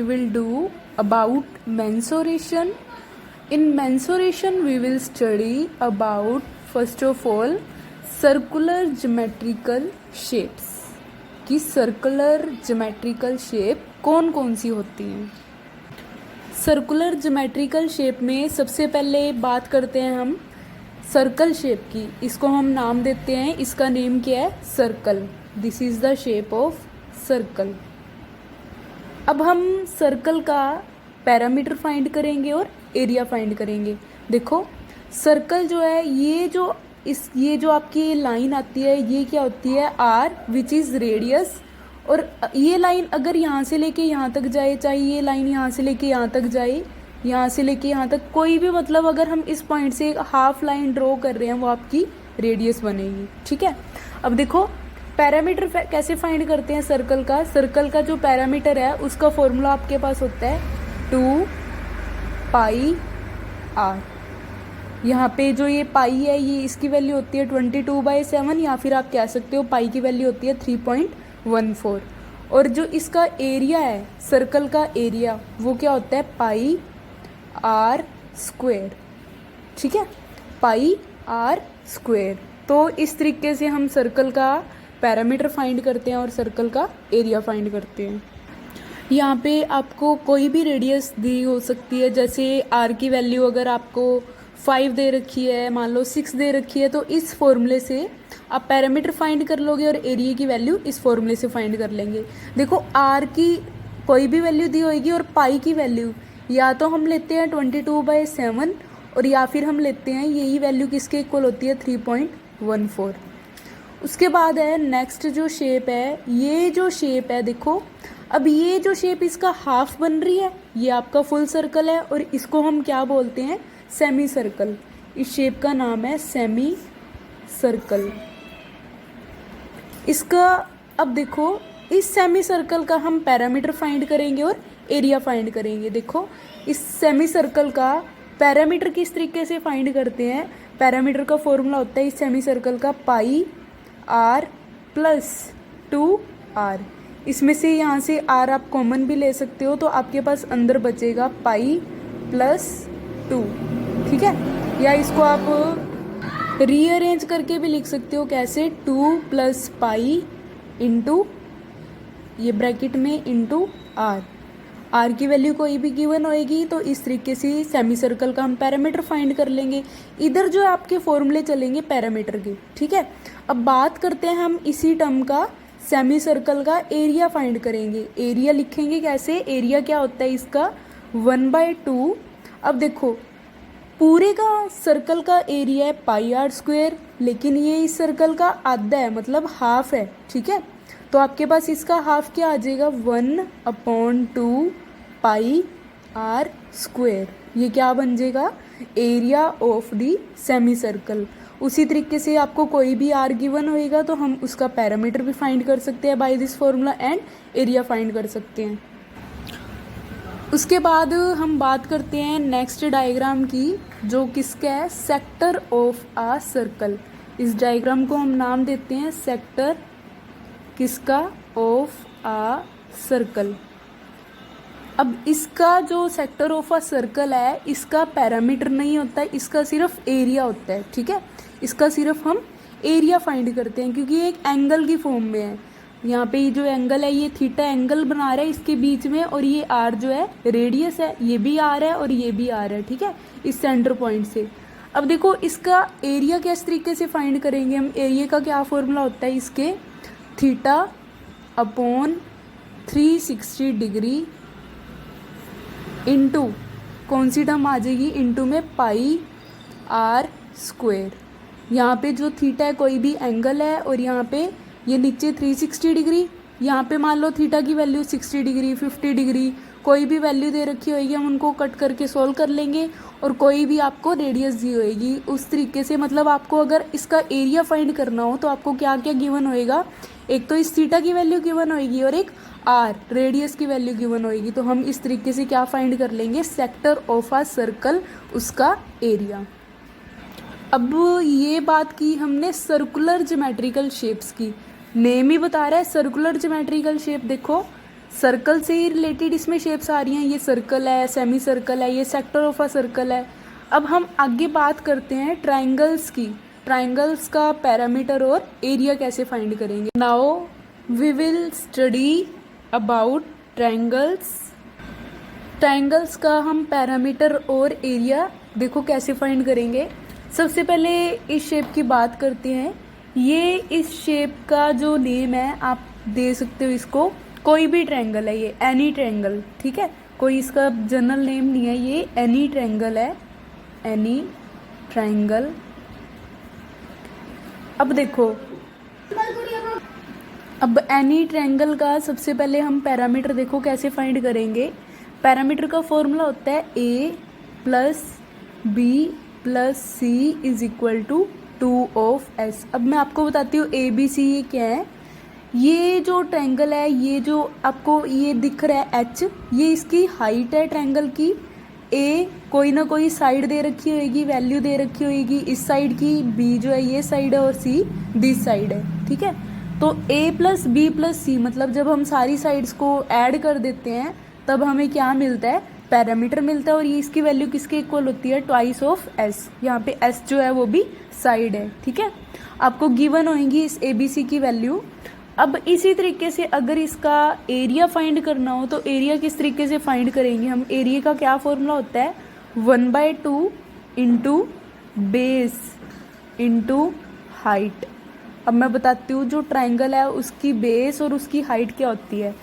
will do about mensuration. In mensuration we will study about first of all circular geometrical shapes कि circular geometrical shape कौन कौन सी होती हैं। Circular geometrical shape में सबसे पहले बात करते हैं हम सर्कल शेप की। इसको हम नाम देते हैं, इसका नेम क्या है, circle. This is the shape of circle. अब हम सर्कल का पैरामीटर फाइंड करेंगे और एरिया फाइंड करेंगे। देखो सर्कल जो है ये जो आपकी लाइन आती है ये क्या होती है, आर विच इज़ रेडियस। और ये लाइन अगर यहाँ से लेके यहाँ तक जाए, चाहे ये लाइन यहाँ से लेके यहाँ तक जाए, यहाँ से लेके यहाँ तक, कोई भी मतलब अगर हम इस पॉइंट से हाफ लाइन ड्रॉ कर रहे हैं वो आपकी रेडियस बनेगी। ठीक है। अब देखो पैरामीटर कैसे फाइंड करते हैं सर्कल का। सर्कल का जो पैरामीटर है उसका फॉर्मूला आपके पास होता है 2 पाई आर। यहाँ पे जो ये पाई है ये इसकी वैल्यू होती है 22/7, या फिर आप कह सकते हो पाई की वैल्यू होती है 3.14। और जो इसका एरिया है सर्कल का एरिया वो क्या होता है, पाई आर स्क्वायर। ठीक है, पाई आर स्क्वायर। तो इस तरीके से हम सर्कल का पैरामीटर फाइंड करते हैं और सर्कल का एरिया फाइंड करते हैं। यहाँ पे आपको कोई भी रेडियस दी हो सकती है, जैसे आर की वैल्यू अगर आपको 5 दे रखी है, मान लो 6 दे रखी है, तो इस फॉर्मूले से आप पैरामीटर फाइंड कर लोगे और एरिया की वैल्यू इस फॉर्मूले से फाइंड कर लेंगे। देखो आर की कोई भी वैल्यू दी होगी और पाई की वैल्यू या तो हम लेते हैं 22/7 और या फिर हम लेते हैं यही वैल्यू किसके इक्वल होती है 3.14। उसके बाद है नेक्स्ट जो शेप है, ये जो शेप है देखो, अब ये जो शेप इसका हाफ बन रही है ये आपका फुल सर्कल है और इसको हम क्या बोलते हैं, सेमी सर्कल। इस शेप का नाम है सेमी सर्कल। इसका अब देखो इस सेमी सर्कल का हम पैरामीटर फाइंड करेंगे और एरिया फाइंड करेंगे। देखो इस सेमी सर्कल का पैरामीटर किस तरीके से फाइंड करते हैं, पैरामीटर का फॉर्मूला होता है इस सेमी सर्कल का पाई आर प्लस 2r। इसमें से यहाँ से r आप कॉमन भी ले सकते हो तो आपके पास अंदर बचेगा पाई प्लस 2। ठीक है, या इसको आप रीअरेंज करके भी लिख सकते हो, कैसे, 2 प्लस पाई इंटू ये ब्रैकेट में इंटू आर। आर की वैल्यू कोई भी गिवन होएगी तो इस तरीके से सेमी सर्कल का हम पैरामीटर फाइंड कर लेंगे। इधर जो आपके फॉर्मूले चलेंगे पैरामीटर के। ठीक है, अब बात करते हैं हम इसी टर्म का सेमी सर्कल का एरिया फाइंड करेंगे। एरिया लिखेंगे कैसे, एरिया क्या होता है इसका 1/2। अब देखो पूरे का सर्कल का एरिया है पाई आर स्क्वायर, लेकिन ये इस सर्कल का आधा है मतलब हाफ है। ठीक है, तो आपके पास इसका हाफ क्या आ जाएगा 1/2 पाई आर स्क्वायर। ये क्या बन जाएगा, area of the semi circle. उसी तरीके से आपको कोई भी आर गिवन होएगा तो हम उसका पैरामीटर भी फाइंड कर सकते हैं by this formula and area find कर सकते हैं। उसके बाद हम बात करते हैं नेक्स्ट डायग्राम की, जो किसका है, सेक्टर ऑफ आ सर्कल। इस डायग्राम को हम नाम देते हैं सेक्टर किसका, ऑफ आ सर्कल। अब इसका जो सेक्टर ऑफ आ सर्कल है इसका पैरामीटर नहीं होता है, इसका सिर्फ एरिया होता है। ठीक है, इसका सिर्फ हम एरिया फाइंड करते हैं क्योंकि ये एक एंगल की फॉर्म में है। यहाँ पे ये जो एंगल है ये थीटा एंगल बना रहा है इसके बीच में, और ये आर जो है रेडियस है, ये भी आर है और ये भी आर है। ठीक है, इस सेंटर पॉइंट से। अब देखो इसका एरिया किस तरीके से फाइंड करेंगे हम, एरिया का क्या फॉर्मूला होता है इसके, थीटा अपॉन 360 डिग्री इंटू कौन सी टर्म आ जाएगी, इंटू में पाई आर स्क्वायर। यहाँ पे जो थीटा है कोई भी एंगल है और यहाँ पे ये नीचे 360 डिग्री, यहाँ पे मान लो थीटा की वैल्यू 60 डिग्री 50 डिग्री कोई भी वैल्यू दे रखी होगी, हम उनको कट करके सोल्व कर लेंगे। और कोई भी आपको रेडियस दी होगी उस तरीके से, मतलब आपको अगर इसका एरिया फाइंड करना हो तो आपको क्या क्या गिवन होएगा, एक तो इस थीटा की वैल्यू गिवन होएगी और एक आर रेडियस की वैल्यू गिवन होएगी। तो हम इस तरीके से क्या फाइंड कर लेंगे, सेक्टर ऑफ आ सर्कल, उसका एरिया। अब ये बात की हमने सर्कुलर ज्योमेट्रिकल शेप्स की, नेम ही बता रहा है सर्कुलर ज्योमेट्रिकल शेप। देखो सर्कल से ही रिलेटेड इसमें शेप्स आ रही हैं, ये सर्कल है, सेमी सर्कल है, ये सेक्टर ऑफ अ सर्कल है। अब हम आगे बात करते हैं ट्राइंगल्स की। ट्राइंगल्स का पैरामीटर और एरिया कैसे फाइंड करेंगे। Now we will study about triangles. Triangles का हम पैरामीटर और एरिया देखो कैसे फाइंड करेंगे। सबसे पहले इस शेप की बात करते हैं। ये इस शेप का जो नेम है आप दे सकते हो इसको, कोई भी ट्रायंगल है ये, एनी ट्रायंगल, ठीक है, कोई इसका जनरल नेम नहीं है, ये एनी ट्रायंगल है, एनी ट्रायंगल। अब देखो, अब एनी ट्रायंगल का सबसे पहले हम पैरामीटर देखो कैसे फाइंड करेंगे। पैरामीटर का फॉर्मूला होता है a plus B plus C is equal to 2 of S. अब मैं आपको बताती हूँ ए बी सी ये क्या है। ये जो ट्रायंगल है, ये जो आपको ये दिख रहा है एच, ये इसकी हाइट है ट्रायंगल की। ए कोई ना कोई साइड दे रखी होगी, वैल्यू दे रखी होगी इस साइड की, बी जो है ये साइड है और सी दिस साइड है, ठीक है। तो a प्लस बी प्लस सी मतलब जब हम सारी साइड्स को ऐड कर देते हैं तब हमें क्या मिलता है, पैरामीटर मिलता है। और ये इसकी वैल्यू किसके इक्वल होती है, ट्वाइस ऑफ एस। यहाँ पे एस जो है वो भी साइड है, ठीक है। आपको गिवन होगी इस ए बी सी की वैल्यू। अब इसी तरीके से अगर इसका एरिया फाइंड करना हो तो एरिया किस तरीके से फाइंड करेंगे हम। एरिया का क्या फॉर्मूला होता है, 1/2 इंटू बेस इंटू हाइट। अब मैं बताती हूँ जो ट्रायंगल है उसकी बेस और उसकी हाइट क्या होती है।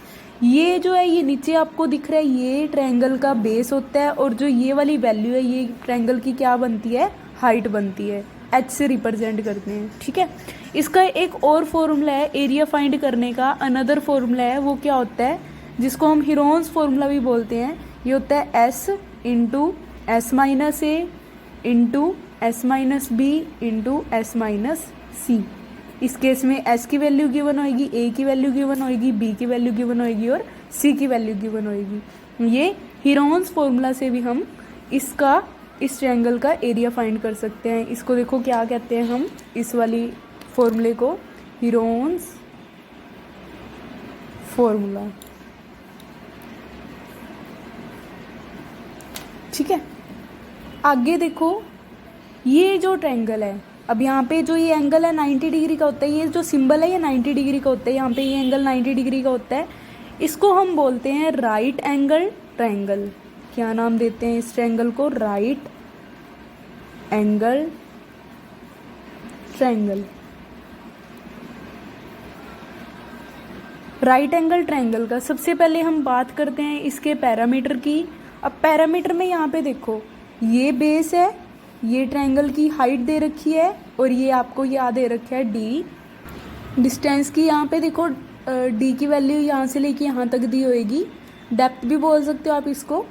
ये जो है ये नीचे आपको दिख रहा है, ये ट्रायंगल का बेस होता है और जो ये वाली वैल्यू है ये ट्रायंगल की क्या बनती है, हाइट बनती है। एच से रिप्रेजेंट करते हैं, ठीक है। इसका एक और फॉर्मूला है एरिया फाइंड करने का, अनदर फॉर्मूला है, वो क्या होता है जिसको हम हीरोन्स फॉर्मूला भी बोलते हैं। ये होता है s into s minus a into s minus b into s minus c. इस केस में एस की वैल्यू गिवन होगी, ए की वैल्यू गिवन होगी, बी की वैल्यू गिवन होगी और सी की वैल्यू गिवन होगी। ये हीरोन्स फॉर्मूला से भी हम इसका, इस ट्रायंगल का एरिया फाइंड कर सकते हैं। इसको देखो क्या कहते हैं हम, इस वाली फॉर्मूले को हीरोन्स फॉर्मूला, ठीक है। आगे देखो, ये जो ट्रायंगल है, अब यहाँ पे जो ये एंगल है 90 डिग्री का होता है, ये जो सिंबल है ये 90 डिग्री का होता है, यहाँ पे ये एंगल 90 डिग्री का होता है। इसको हम बोलते हैं राइट एंगल ट्रायंगल। क्या नाम देते हैं इस ट्रायंगल को, right angle triangle. Right angle triangle का सबसे पहले हम बात करते हैं इसके पैरामीटर की। अब पैरामीटर में यहाँ पे देखो, ये बेस है, ये ट्रायंगल की हाइट दे रखी है और ये आपको याद दे रखा है डी। डिस्टेंस की यहाँ पे देखो डी की वैल्यू यहाँ से लेके यहाँ तक दी होएगी। डेप्थ भी बोल सकते हो आप इसको।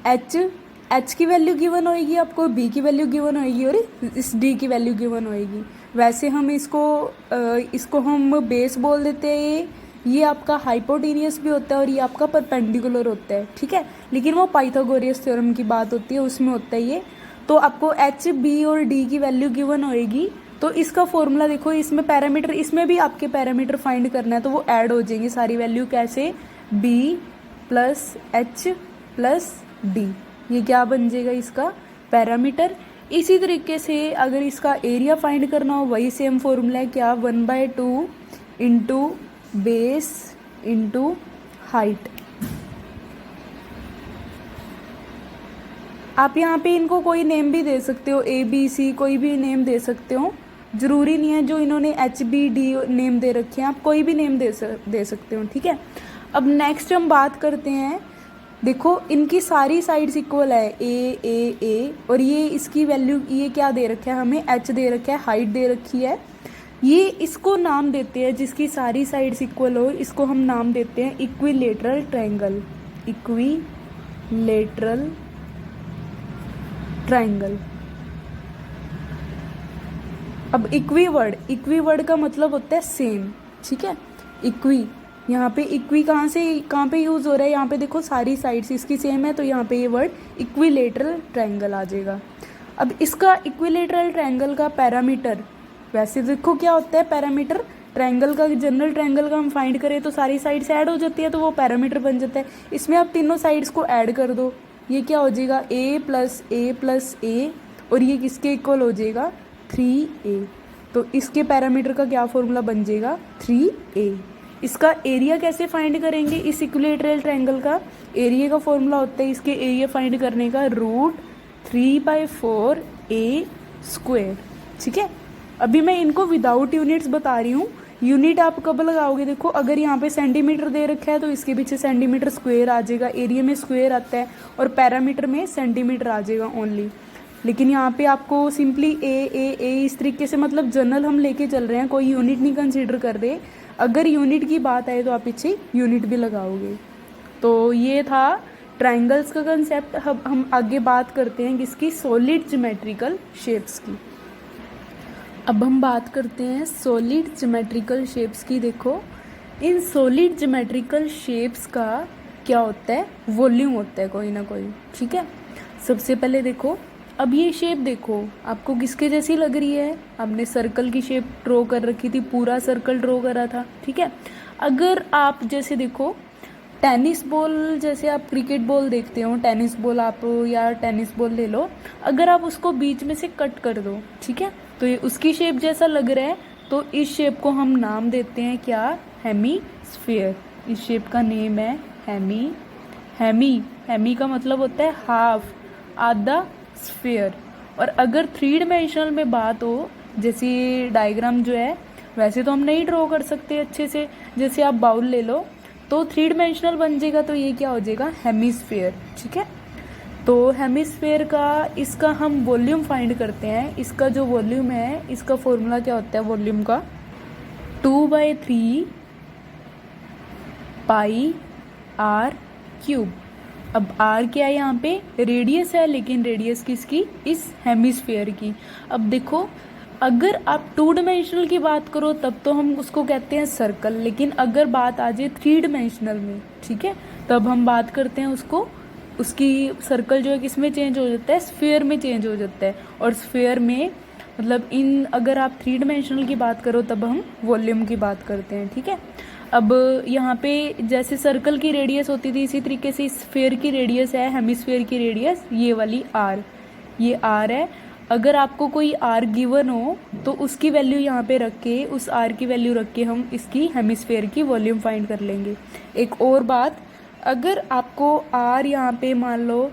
एच की वैल्यू गिवन होएगी आपको, बी की वैल्यू गिवन होएगी और इस डी की वैल्यू गिवन होएगी। वैसे हम इसको हम बेस बोल देते हैं। ये आपका हाइपोटेनियस भी होता है और ये आपका परपेंडिकुलर होता है, ठीक है। लेकिन वो पाइथागोरस थ्योरम की बात होती है, उसमें होता है ये। तो आपको एच, बी और डी की वैल्यू गिवन होएगी। तो इसका फॉर्मूला देखो, इसमें पैरामीटर, इसमें भी आपके पैरामीटर फाइंड करना है तो वो ऐड हो जाएंगे सारी वैल्यू। कैसे, B plus H plus D, ये क्या बन जाएगा इसका पैरामीटर। इसी तरीके से अगर इसका एरिया फाइंड करना हो, वही सेम फॉर्मूला है, क्या, 1/2 इंटू बेस इंटू हाइट। आप यहाँ पे इनको कोई नेम भी दे सकते हो, ए बी सी कोई भी नेम दे सकते हो, जरूरी नहीं है जो इन्होंने एच बी डी नेम दे रखे हैं, आप कोई भी नेम दे सकते हो, ठीक है। अब नेक्स्ट हम बात करते हैं, देखो इनकी सारी साइड्स इक्वल है, ए और ये इसकी वैल्यू, ये क्या दे रखा है हमें, एच दे रखा है, हाइट दे रखी है। ये इसको नाम देते हैं, जिसकी सारी साइड्स इक्वल हो इसको हम नाम देते हैं इक्विलेटरल ट्रायंगल। Equilateral triangle. अब इक्वी वर्ड का मतलब होता है सेम, ठीक है। इक्वी, यहाँ पे इक्वी कहाँ पे यूज हो रहा है, यहाँ पे देखो सारी साइड्स इसकी सेम है तो यहाँ पे ये वर्ड इक्विलेटरल ट्रायंगल आ जाएगा। अब इसका इक्विलेटरल ट्रायंगल का पैरामीटर, वैसे देखो क्या होता है पैरामीटर, ट्रायंगल का, जनरल ट्रायंगल का हम फाइंड करें तो सारी साइड्स ऐड हो जाती है तो वो पैरामीटर बन जाता है। इसमें आप तीनों साइड्स को ऐड कर दो, ये क्या हो जाएगा a+a+a, और ये किसके इक्वल हो जाएगा 3a। तो इसके पैरामीटर का क्या फॉर्मूला बन जाएगा 3a। इसका एरिया कैसे फाइंड करेंगे, इस इक्विलेटरल ट्रायंगल का एरिया का फॉर्मूला होता है इसके एरिया फाइंड करने का √3/4a²। ठीक है, अभी मैं इनको विदाउट यूनिट्स बता रही हूँ। यूनिट आप कब लगाओगे, देखो अगर यहाँ पे सेंटीमीटर दे रखा है तो इसके पीछे सेंटीमीटर स्क्वायर आ जाएगा, एरिया में स्क्वायर आता है और पैरामीटर में सेंटीमीटर आ जाएगा ओनली। लेकिन यहाँ पे आपको सिंपली ए इस तरीके से, मतलब जनरल हम लेके चल रहे हैं, कोई यूनिट नहीं कंसीडर कर रहे। अगर यूनिट की बात आए तो आप पीछे यूनिट भी लगाओगे। तो ये था ट्रायंगल्स का कंसेप्ट। अब हम आगे बात करते हैं किसकी, सॉलिड ज्योमेट्रिकल शेप्स की। अब हम बात करते हैं सॉलिड ज्योमेट्रिकल शेप्स की। देखो इन सॉलिड ज्योमेट्रिकल शेप्स का क्या होता है, वॉल्यूम होता है कोई ना कोई। ठीक है, सबसे पहले देखो, अब ये शेप देखो आपको किसके जैसी लग रही है, आपने सर्कल की शेप ड्रॉ कर रखी थी, पूरा सर्कल ड्रॉ करा था। ठीक है, अगर आप जैसे देखो टेनिस बॉल, जैसे आप क्रिकेट बॉल देखते हो, टेनिस बॉल आप या टेनिस बॉल ले लो, अगर आप उसको बीच में से कट कर दो, ठीक है, तो ये उसकी शेप जैसा लग रहा है, तो इस शेप को हम नाम देते हैं क्या, हेमीस्फीयर। इस शेप का नेम है हेमी का मतलब होता है हाफ, आधा स्फीयर। और अगर 3 डायमेंशनल में बात हो, जैसे डायग्राम जो है वैसे तो हम नहीं ड्रॉ कर सकते अच्छे से, जैसे आप बाउल ले लो तो 3 डायमेंशनल बन जाएगा, तो ये क्या हो जाएगा हेमीस्फीयर। ठीक है, तो हेमीस्फीयर का इसका हम वॉल्यूम फाइंड करते हैं। इसका जो वॉल्यूम है, इसका फॉर्मूला क्या होता है वॉल्यूम का, 2/3 πr3। अब r क्या है यहाँ पे, रेडियस है, लेकिन रेडियस किसकी, इस हेमीस्फीयर की। अब देखो अगर आप 2 डायमेंशनल की बात करो तब तो हम उसको कहते हैं सर्कल, लेकिन अगर बात आ जाए 3 डायमेंशनल में, ठीक है, तब हम बात करते हैं उसको, उसकी सर्कल जो है किस में चेंज हो जाता है, स्फीयर में चेंज हो जाता है। और स्फीयर में मतलब इन, अगर आप 3 डायमेंशनल की बात करो तब हम वॉल्यूम की बात करते हैं। ठीक है, अब यहाँ पे जैसे सर्कल की रेडियस होती थी, इसी तरीके से स्फीयर की रेडियस है, हेमीस्फीयर की रेडियस ये वाली आर, ये आर है। अगर आपको कोई आर गिवन हो तो उसकी वैल्यू यहाँ पे रख के, उस आर की वैल्यू रख के हम इसकी हेमीस्फीयर की वॉल्यूम फाइंड कर लेंगे। एक और बात, अगर आपको आर यहाँ पे मान लो,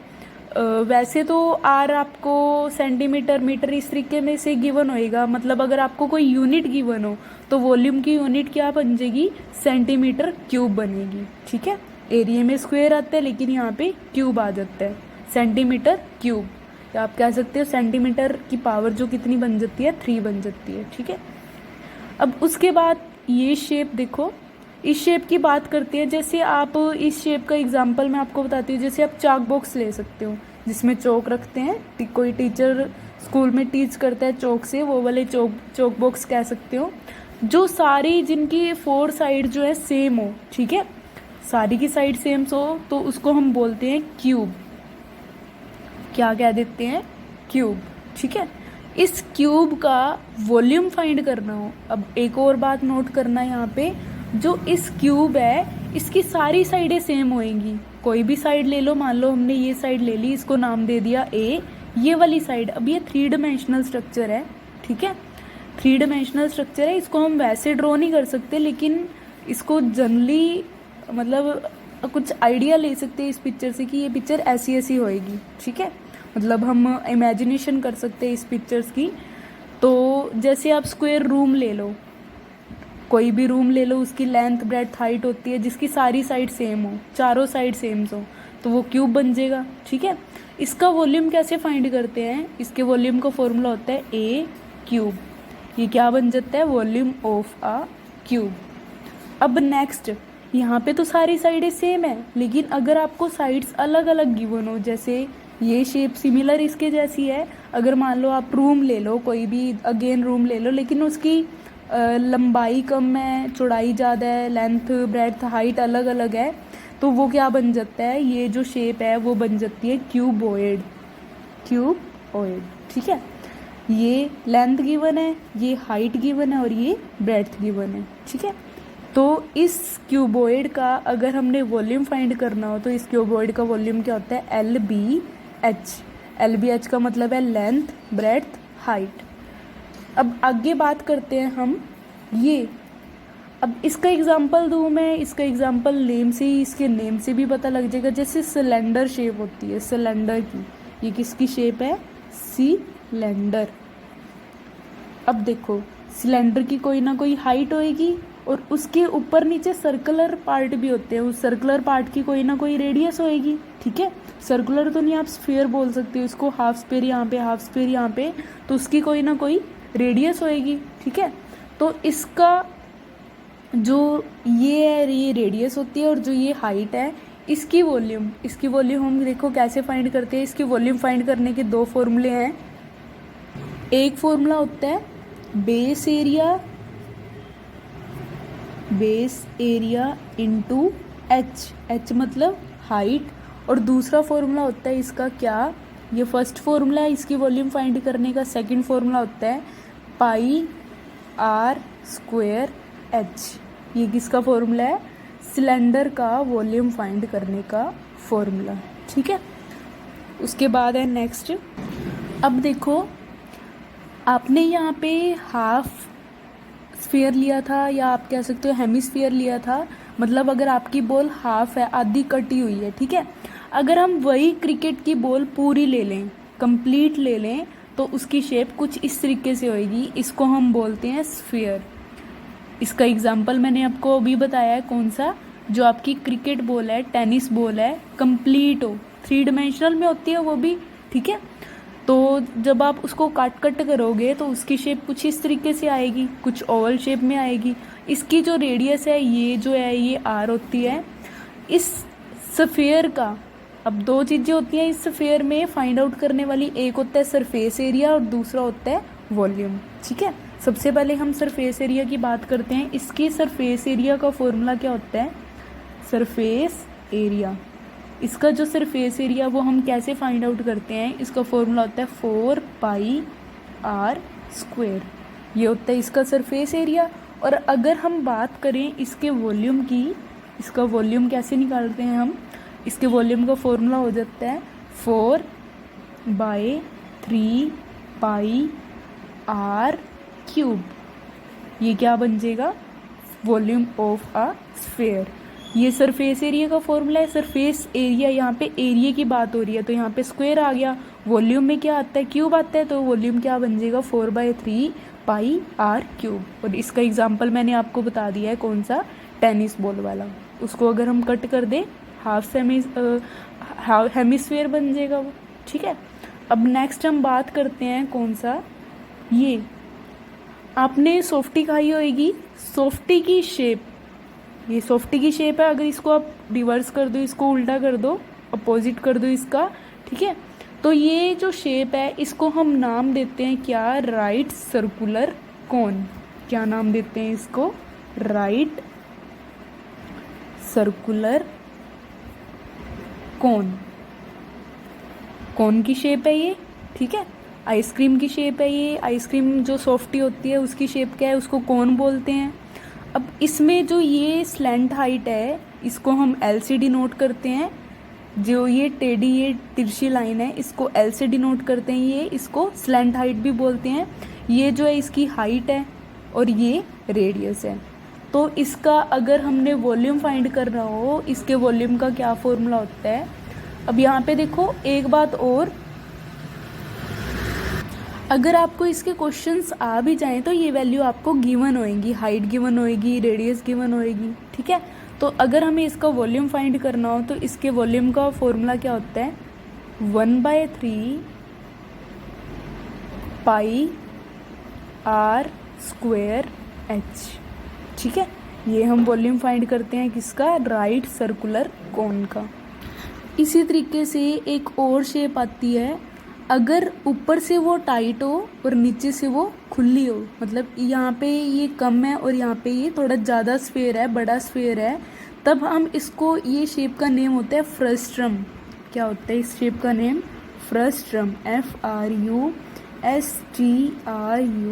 वैसे तो आर आपको सेंटीमीटर, मीटर इस तरीके में से गिवन होएगा, मतलब अगर आपको कोई यूनिट गिवन हो तो वॉल्यूम की यूनिट क्या बन जाएगी, सेंटीमीटर क्यूब बनेगी। ठीक है, एरिया में स्क्वायर आता है लेकिन यहाँ पे क्यूब आ जाता है, सेंटीमीटर क्यूब, या आप कह सकते हो सेंटीमीटर की पावर जो कितनी बन जाती है, 3 बन जाती है। ठीक है, अब उसके बाद ये शेप देखो, इस शेप की बात करते हैं। जैसे आप इस शेप का एग्जांपल मैं आपको बताती हूँ, जैसे आप चाक बॉक्स ले सकते हो जिसमें चौक रखते हैं, कोई टीचर स्कूल में टीच करता है चौक से, वो वाले चौक बॉक्स कह सकते हो, जो सारी जिनकी 4 साइड जो है सेम हो। ठीक है, सारी की साइड सेम हो तो उसको हम बोलते हैं क्यूब। क्या कह देते हैं, क्यूब। ठीक है, इस क्यूब का वॉल्यूम फाइंड करना हो, अब एक और बात नोट करना है यहाँ पे, जो इस क्यूब है इसकी सारी साइडें सेम होएंगी। कोई भी साइड ले लो, मान लो हमने ये साइड ले ली, इसको नाम दे दिया ए, ये वाली साइड, अब ये 3 डायमेंशनल स्ट्रक्चर है। ठीक है, 3 डायमेंशनल स्ट्रक्चर है, इसको हम वैसे ड्रॉ नहीं कर सकते, लेकिन इसको जनरली मतलब कुछ आइडिया ले सकते हैं इस पिक्चर से कि ये पिक्चर ऐसी ऐसी होएगी। ठीक है, मतलब हम इमेजिनेशन कर सकते हैं इस पिक्चर्स की। तो जैसे आप स्क्वायर रूम ले लो, कोई भी रूम ले लो, उसकी लेंथ ब्रेड्थ हाइट होती है, जिसकी सारी साइड सेम हो, चारों साइड सेम हो, तो वो क्यूब बन जाएगा। ठीक है, इसका वॉल्यूम कैसे फाइंड करते हैं, इसके वॉल्यूम का फॉर्मूला होता है ए क्यूब। ये क्या बन जाता है, वॉल्यूम ऑफ अ क्यूब। अब नेक्स्ट, यहाँ पे तो सारी साइडें सेम है, लेकिन अगर आपको साइड्स अलग अलग गिवन हो, जैसे ये शेप सिमिलर इसके जैसी है, अगर मान लो आप रूम ले लो, कोई भी अगेन रूम ले लो, लेकिन उसकी लंबाई कम है, चौड़ाई ज़्यादा है, लेंथ ब्रेड्थ हाइट अलग अलग है, तो वो क्या बन जाता है, ये जो शेप है वो बन जाती है क्यूबॉइड। ठीक है, ये लेंथ गिवन है, ये हाइट गिवन है और ये ब्रेड्थ गिवन है, ठीक है। तो इस क्यूबॉइड का अगर हमने वॉल्यूम फाइंड करना हो तो इस क्यूबॉइड का वॉल्यूम क्या होता है, L B H. L B H का मतलब है लेंथ, ब्रेड्थ, हाइट। अब आगे बात करते हैं हम ये, अब इसका एग्जांपल दूँ मैं, इसका एग्जांपल नेम से ही, इसके नेम से भी पता लग जाएगा। जैसे सिलेंडर शेप होती है सिलेंडर की, ये किसकी शेप है, सिलेंडर। अब देखो सिलेंडर की कोई ना कोई हाइट होएगी और उसके ऊपर नीचे सर्कुलर पार्ट भी होते हैं, उस सर्कुलर पार्ट की कोई ना कोई रेडियस होएगी, ठीक है। सर्कुलर तो नहीं, आप स्फीयर बोल सकते हो इसको, हाफ स्फीयर यहाँ पे, हाफ स्फीयर यहाँ पे, तो उसकी कोई ना कोई रेडियस होएगी, ठीक है। तो इसका जो ये है, ये रेडियस होती है और जो ये हाइट है, इसकी वॉल्यूम हम देखो कैसे फाइंड करते हैं। इसकी वॉल्यूम फाइंड करने के दो फॉर्मूले हैं। एक फॉर्मूला होता है base area into H, H मतलब हाइट, और दूसरा फॉर्मूला होता है इसका क्या, ये फर्स्ट फॉर्मूला है इसकी वॉल्यूम फाइंड करने का। सेकंड फॉर्मूला होता है पाई आर स्क्वायर एच। ये किसका फॉर्मूला है, सिलेंडर का वॉल्यूम फाइंड करने का फॉर्मूला, ठीक है। उसके बाद है नेक्स्ट। अब देखो आपने यहाँ पे हाफ स्फीयर लिया था या आप कह सकते हो हेमिस्फीयर लिया था, मतलब अगर आपकी बॉल हाफ है, आधी कटी हुई है, ठीक है। अगर हम वही क्रिकेट की बॉल पूरी ले लें, कंप्लीट ले लें, तो उसकी शेप कुछ इस तरीके से होएगी। इसको हम बोलते हैं स्फीयर। इसका एग्जाम्पल मैंने आपको अभी बताया है, कौन सा, जो आपकी क्रिकेट बॉल है, टेनिस बॉल है, कंप्लीट हो, 3 डायमेंशनल में होती है वो भी, ठीक है। तो जब आप उसको कट करोगे तो उसकी शेप कुछ इस तरीके से आएगी, कुछ ओवल शेप में आएगी। इसकी जो रेडियस है, ये जो है ये आर होती है। इस स्फीयर का, अब दो चीज़ें होती हैं इस स्फीयर में फाइंड आउट करने वाली, एक होता है सरफेस एरिया और दूसरा होता है वॉल्यूम, ठीक है। सबसे पहले हम सरफेस एरिया की बात करते हैं। इसकी सरफेस एरिया का फॉर्मूला क्या होता है, सरफेस एरिया। इसका जो सरफेस एरिया वो हम कैसे फाइंड आउट करते हैं, इसका फॉर्मूला होता है 4 पाई आर स्क्वायर। ये होता है इसका सरफेस एरिया। और अगर हम बात करें इसके वॉल्यूम की, इसका वॉल्यूम कैसे निकालते हैं हम, इसके वॉल्यूम का फॉर्मूला हो जाता है 4/3 पाई आर क्यूब। ये क्या बन जाएगा, वॉल्यूम ऑफ अ स्फीयर। ये सरफेस एरिया का फॉर्मूला है। सरफेस एरिया, यहाँ पे एरिया की बात हो रही है तो यहाँ पे स्क्वायर आ गया, वॉल्यूम में क्या आता है, क्यूब आता है, तो वॉल्यूम क्या बन जाएगा, 4/3 पाई आर क्यूब। और इसका एग्जांपल मैंने आपको बता दिया है, कौन सा, टेनिस बॉल वाला। उसको अगर हम कट कर दें, हाफ हेमिस्फीयर बन जाएगा वो, ठीक है। अब नेक्स्ट हम बात करते हैं कौन सा, ये आपने सॉफ्टी खाई होगी, सॉफ्टी की शेप, ये सॉफ्टी की शेप है। अगर इसको आप रिवर्स कर दो, इसको उल्टा कर दो, अपोजिट कर दो इसका, ठीक है। तो ये जो शेप है इसको हम नाम देते हैं क्या, राइट सर्कुलर कोन। क्या नाम देते हैं इसको, राइट सर्कुलर कोन। कोन की शेप है ये, ठीक है। आइसक्रीम की शेप है ये, आइसक्रीम जो सॉफ्टी होती है उसकी शेप क्या है, उसको कोन बोलते हैं। अब इसमें जो ये स्लैंट हाइट है इसको हम एल से डिनोट करते हैं। जो ये टेढ़ी, ये तिरछी लाइन है, इसको एल से डिनोट करते हैं, ये इसको स्लैंट हाइट भी बोलते हैं। ये जो है इसकी हाइट है और ये रेडियस है। तो इसका अगर हमने वॉल्यूम फाइंड करना हो, इसके वॉल्यूम का क्या फॉर्मूला होता है। अब यहाँ पे देखो एक बात और, अगर आपको इसके क्वेश्चंस आ भी जाएं तो ये वैल्यू आपको गिवन होएगी, हाइट गिवन होएगी, रेडियस गिवन होएगी, ठीक है। तो अगर हमें इसका वॉल्यूम फाइंड करना हो तो इसके वॉल्यूम का फॉर्मूला क्या होता है, 1/3 पाई आर स्क्वायर एच, ठीक है। ये हम वॉल्यूम फाइंड करते हैं किसका, राइट सर्कुलर कोन का। इसी तरीके से एक और शेप आती है, अगर ऊपर से वो टाइट हो और नीचे से वो खुली हो, मतलब यहाँ पे ये कम है और यहाँ पे ये थोड़ा ज़्यादा स्फीयर है, बड़ा स्फीयर है, तब हम इसको, ये शेप का नेम होता है फ्रस्ट्रम। क्या होता है इस शेप का name, frustum, FRUSTRUM। FRUSTRUM,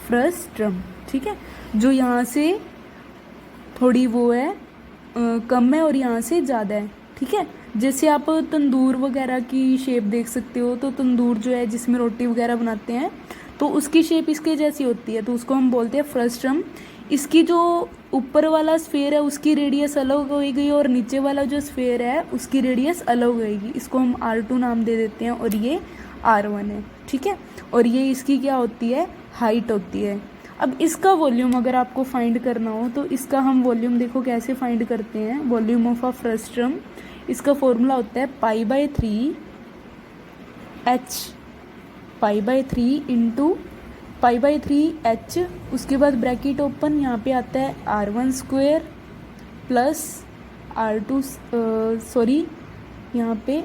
frustum, ठीक है। जो यहाँ से थोड़ी वो है कम है और यहाँ से ज़्यादा है, ठीक है। जैसे आप तंदूर वगैरह की शेप देख सकते हो, तो तंदूर जो है जिसमें रोटी वगैरह बनाते हैं, तो उसकी शेप इसके जैसी होती है, तो उसको हम बोलते हैं फ्रस्ट्रम। इसकी जो ऊपर वाला स्फेयर है उसकी रेडियस अलग होगी और नीचे वाला जो स्फेयर है उसकी रेडियस अलग होगी। इसको हम R2 नाम दे देते हैं और ये R1 है, ठीक है। और ये इसकी क्या होती है, हाइट होती है। अब इसका वॉल्यूम अगर आपको फाइंड करना हो तो इसका हम वॉल्यूम देखो कैसे फाइंड करते हैं। वॉल्यूम ऑफ अ फ्रस्ट्रम, इसका फॉर्मूला होता है π/3 h, π/3 इंटू π/3 h। उसके बाद ब्रैकेट ओपन, यहाँ पे आता है R1² प्लस R2 यहाँ पे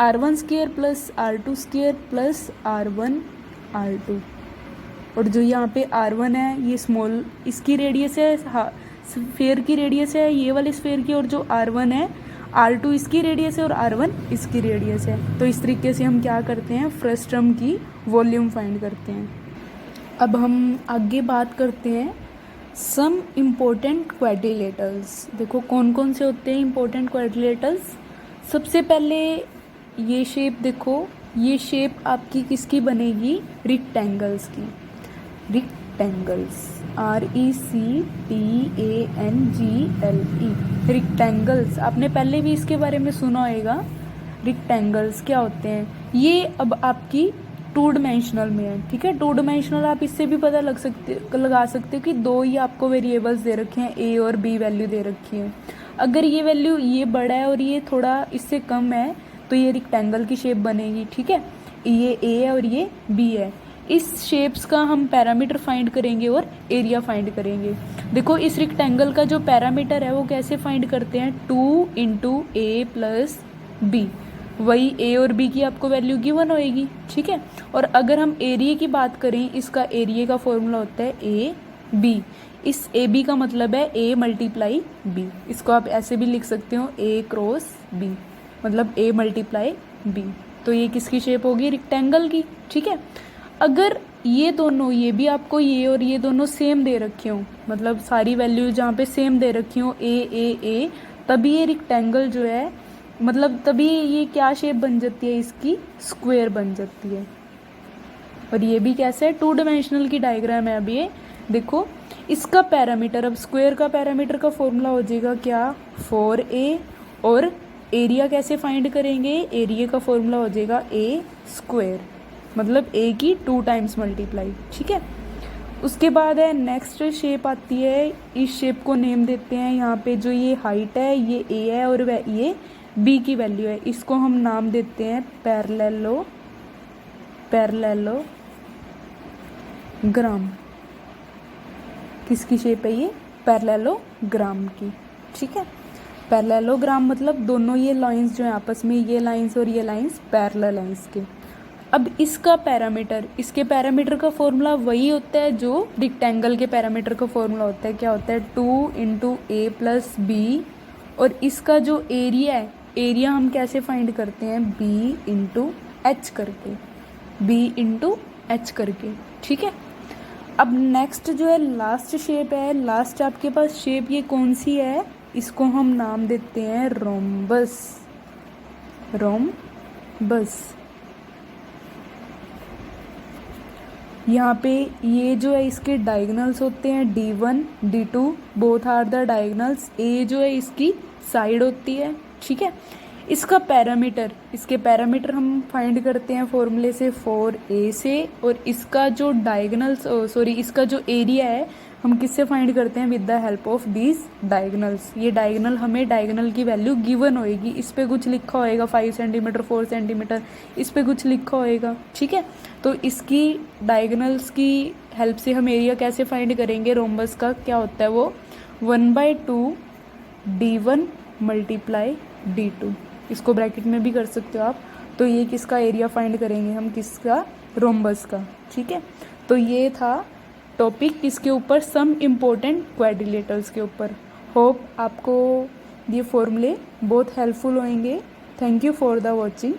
R1² plus R2² plus R1 R2। और जो यहाँ पे R1 है ये स्मॉल, इसकी रेडियस है, स्फेयर की रेडियस है ये वाले स्फेयर की, और जो R1 है R2 इसकी रेडियस है और R1 इसकी रेडियस है। तो इस तरीके से हम क्या करते हैं, फ्रस्ट्रम की वॉल्यूम फाइंड करते हैं। अब हम आगे बात करते हैं सम इम्पोर्टेंट क्वाड्रिलेटरल्स। देखो कौन कौन से होते हैं इम्पोर्टेंट क्वाड्रिलेटरल्स। सबसे पहले ये शेप देखो, ये शेप आपकी किसकी बनेगी, रेक्टेंगल्स की। Rectangles, RECTANGLE, rectangles. आपने पहले भी इसके बारे में सुना होगा। रेक्टेंगल्स क्या होते हैं, ये अब आपकी 2 डायमेंशनल में है, ठीक है। 2 डायमेंशनल आप इससे भी पता लगा सकते हो कि 2 ही आपको वेरिएबल्स दे रखे हैं, A और B वैल्यू दे रखी है। अगर ये वैल्यू ये बड़ा है और ये थोड़ा इससे कम है तो ये रेक्टेंगल की शेप बनेगी, ठीक है। ये A है और ये B है। इस शेप्स का हम पैरामीटर फाइंड करेंगे और एरिया फाइंड करेंगे। देखो इस रेक्टेंगल का जो पैरामीटर है वो कैसे फाइंड करते हैं, 2 × A + B। वही A और B की आपको वैल्यू गिवन होएगी, ठीक है। और अगर हम एरिया की बात करें, इसका एरिया का फॉर्मूला होता है AB। इस AB का मतलब है A × B। इसको आप ऐसे भी लिख सकते हो A × B, मतलब A × B। तो ये किसकी शेप होगी, रेक्टेंगल की, ठीक है। अगर ये दोनों, ये भी आपको ये और ये दोनों सेम दे रखे हो, मतलब सारी वैल्यू जहाँ पे सेम दे रखी हो A, तभी ये रेक्टेंगल जो है, मतलब तभी ये क्या शेप बन जाती है, इसकी स्क्वायर बन जाती है। और ये भी कैसे है, 2 डायमेंशनल की डायग्राम है। अब ये देखो इसका पैरामीटर, अब स्क्वायर का पैरामीटर का फॉर्मूला हो जाएगा क्या, 4A। और एरिया कैसे फाइंड करेंगे, एरिया का फॉर्मूला हो जाएगा A², मतलब A की 2 टाइम्स मल्टीप्लाई, ठीक है। उसके बाद है नेक्स्ट शेप आती है, इस शेप को नेम देते हैं, यहाँ पे जो ये हाइट है ये A है और ये B की वैल्यू है। इसको हम नाम देते हैं पैरेललोग्राम। किसकी शेप है ये, पैरेललोग्राम की, ठीक है। पैरेललोग्राम मतलब दोनों ये लाइंस जो है आपस में, ये लाइंस और ये लाइंस पैरेलल हैं इसके। अब इसका पैरामीटर, इसके पैरामीटर का फॉर्मूला वही होता है जो रेक्टेंगल के पैरामीटर का फॉर्मूला होता है। क्या होता है, 2 × A + B। और इसका जो एरिया है, एरिया हम कैसे फाइंड करते हैं, B × H करके, B × H करके, ठीक है। अब नेक्स्ट जो है लास्ट शेप है, लास्ट आपके पास शेप ये कौन सी है, इसको हम नाम देते हैं रोम्बस। यहाँ पे ये जो है इसके डायगोनल्स होते हैं D1 D2, both are the diagonals. A जो है इसकी साइड होती है, ठीक है। इसका पैरामीटर, इसके पैरामीटर हम फाइंड करते हैं फॉर्मूले से 4A से। और इसका जो डायगोनल्स इसका जो एरिया है हम किससे फाइंड करते हैं, with the help of these diagonals. ये डायगोनल, हमें डायगोनल की वैल्यू गिवन होएगी, इस पे कुछ लिखा होएगा 5 सेंटीमीटर 4 सेंटीमीटर, इस पे कुछ लिखा होएगा, ठीक है। तो इसकी डायगोनल्स की हेल्प से हम एरिया कैसे फाइंड करेंगे, रोम्बस का क्या होता है वो 1/2 D1 × D2। इसको ब्रैकेट में भी कर सकते हो आप। तो ये किसका एरिया फाइंड करेंगे हम, किसका, रोम्बस का, ठीक है। तो ये था टॉपिक किसके ऊपर, सम इम्पोर्टेंट क्वाड्रिलेटरल्स के ऊपर। होप आपको ये फॉर्मूले बहुत हेल्पफुल होंगे। Thank you for the watching.